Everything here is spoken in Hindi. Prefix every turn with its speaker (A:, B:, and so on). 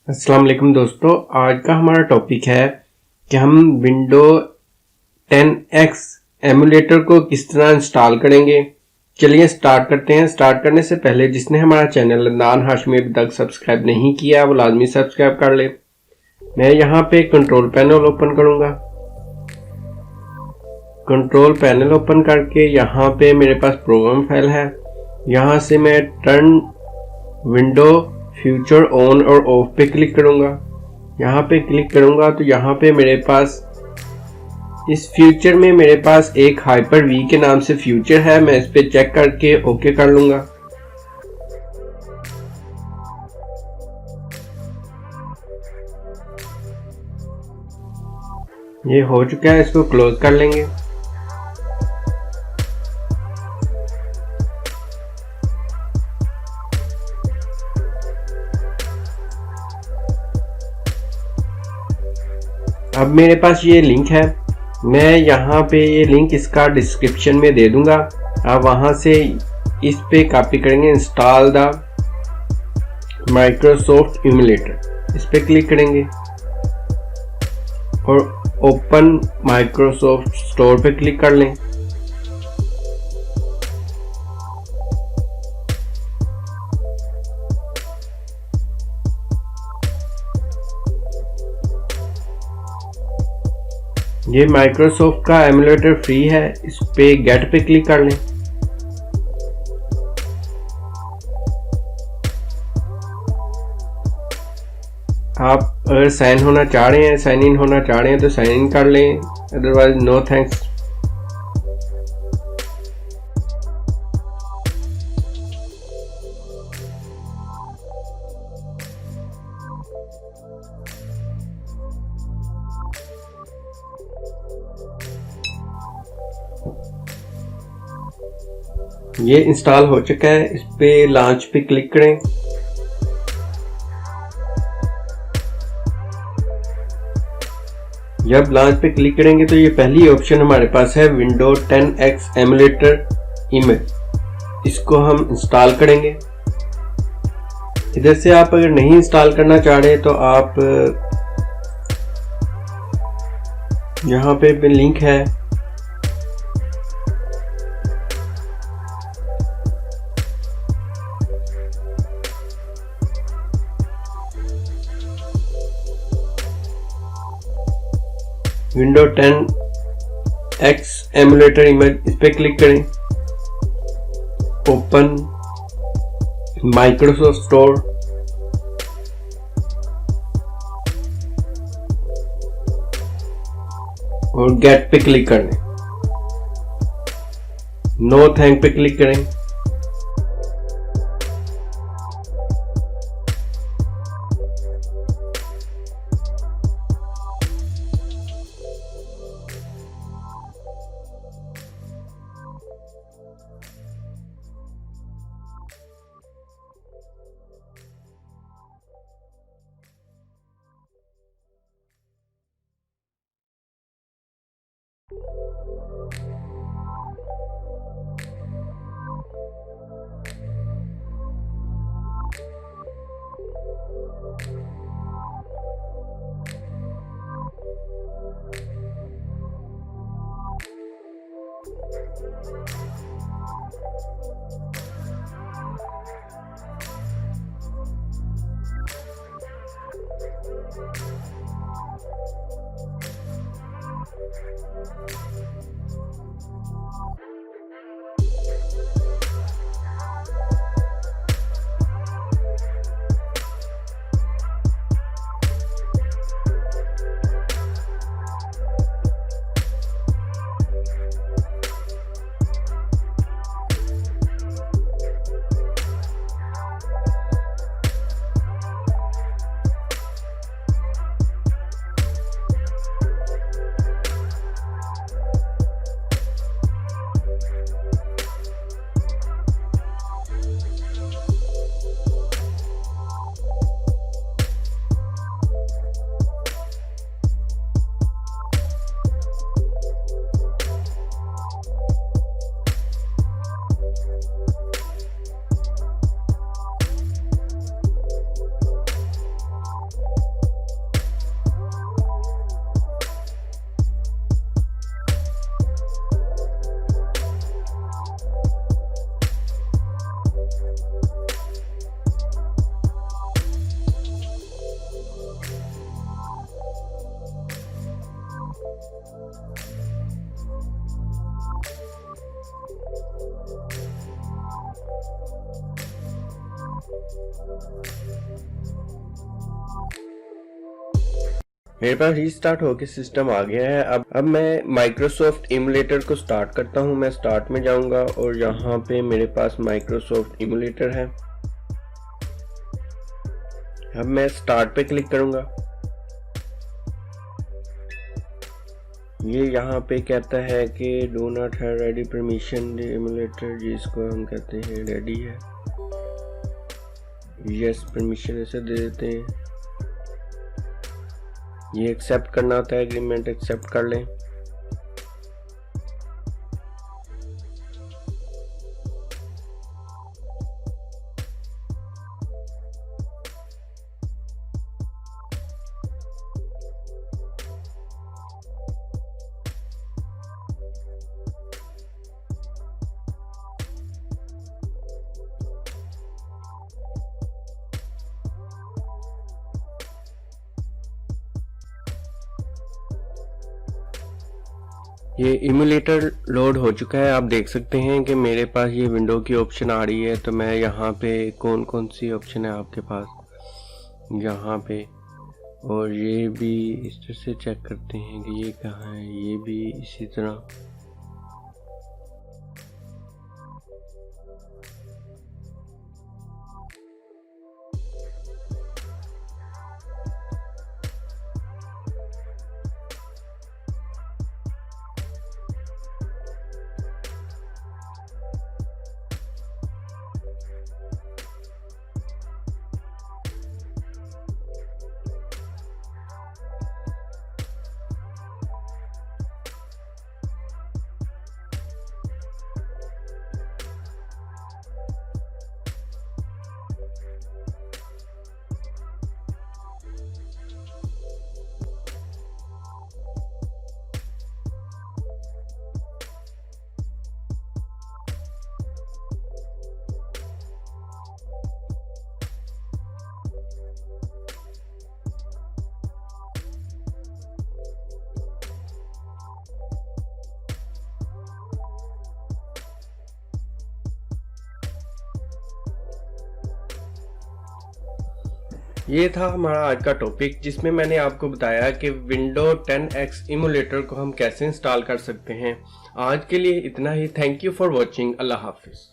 A: अस्सलाम वालेकुम दोस्तों, आज का हमारा टॉपिक है कि हम विंडो 10X एमुलेटर को किस तरह इंस्टॉल करेंगे। चलिए स्टार्ट करते हैं। स्टार्ट करने से पहले जिसने हमारा चैनल अदनान हाशमी अभी तक सब्सक्राइब नहीं किया वो लाजमी सब्सक्राइब कर ले। मैं यहाँ पे कंट्रोल पैनल ओपन करूँगा। कंट्रोल पैनल ओपन करके यहाँ पे मेरे पास प्रोग्राम फाइल है। यहाँ से मैं टर्न विंडो फ्यूचर ऑन और ऑफ पे क्लिक करूंगा। यहाँ पे क्लिक करूंगा तो यहाँ पे मेरे पास इस फ्यूचर में मेरे पास एक हाइपर वी के नाम से फ्यूचर है। मैं इस पे चेक करके ओके कर लूंगा। ये हो चुका है, इसको क्लोज कर लेंगे। अब मेरे पास ये लिंक है, मैं यहाँ पे ये लिंक इसका डिस्क्रिप्शन में दे दूंगा। आप वहाँ से इस पे कॉपी करेंगे, इंस्टॉल द माइक्रोसॉफ्ट इम्यूलेटर, इस पे क्लिक करेंगे और ओपन माइक्रोसॉफ्ट स्टोर पे क्लिक कर लें। ये माइक्रोसॉफ्ट का एमुलेटर फ्री है, इस पे गेट पे क्लिक कर लें। आप अगर साइन होना चाह रहे हैं, साइन इन होना चाह रहे हैं तो साइन इन कर लें, अदरवाइज नो थैंक्स। ये इंस्टॉल हो चुका है, इस पे लॉन्च पे क्लिक करें। जब लॉन्च पे क्लिक करेंगे तो ये पहली ऑप्शन हमारे पास है विंडो 10X एमुलेटर इमेज, इसको हम इंस्टॉल करेंगे। इधर से आप अगर नहीं इंस्टॉल करना चाह रहे तो आप यहाँ पे लिंक है, विंडो 10X एमुलेटर इमेज, इस पे क्लिक करें। ओपन माइक्रोसॉफ्ट स्टोर, और गेट पे क्लिक करें। नो थैंक पे क्लिक करें। मेरे पास रीस्टार्ट होके सिस्टम आ गया है। अब मैं माइक्रोसॉफ्ट इमुलेटर को स्टार्ट करता हूं। मैं स्टार्ट में जाऊंगा और यहाँ पे मेरे पास माइक्रोसॉफ्ट इमुलेटर है। अब मैं स्टार्ट पे क्लिक करूंगा। ये यहाँ पे कहता है कि do not have ready permission emulator, जिसको हम कहते हैं रेडी है। यस परमिशन ऐसे दे देते हैं। ये एक्सेप्ट करना होता है, एग्रीमेंट एक्सेप्ट कर लें। ये इमुलेटर लोड हो चुका है। आप देख सकते हैं कि मेरे पास ये विंडो की ऑप्शन आ रही है। तो मैं यहाँ पे कौन कौन सी ऑप्शन है आपके पास यहाँ पे, और ये भी इस तरह से चेक करते हैं कि ये कहाँ है। ये भी इसी तरह। ये था हमारा आज का टॉपिक, जिसमें मैंने आपको बताया कि विंडो 10X इमुलेटर को हम कैसे इंस्टॉल कर सकते हैं। आज के लिए इतना ही। Thank you for watching. अल्लाह हाफिज।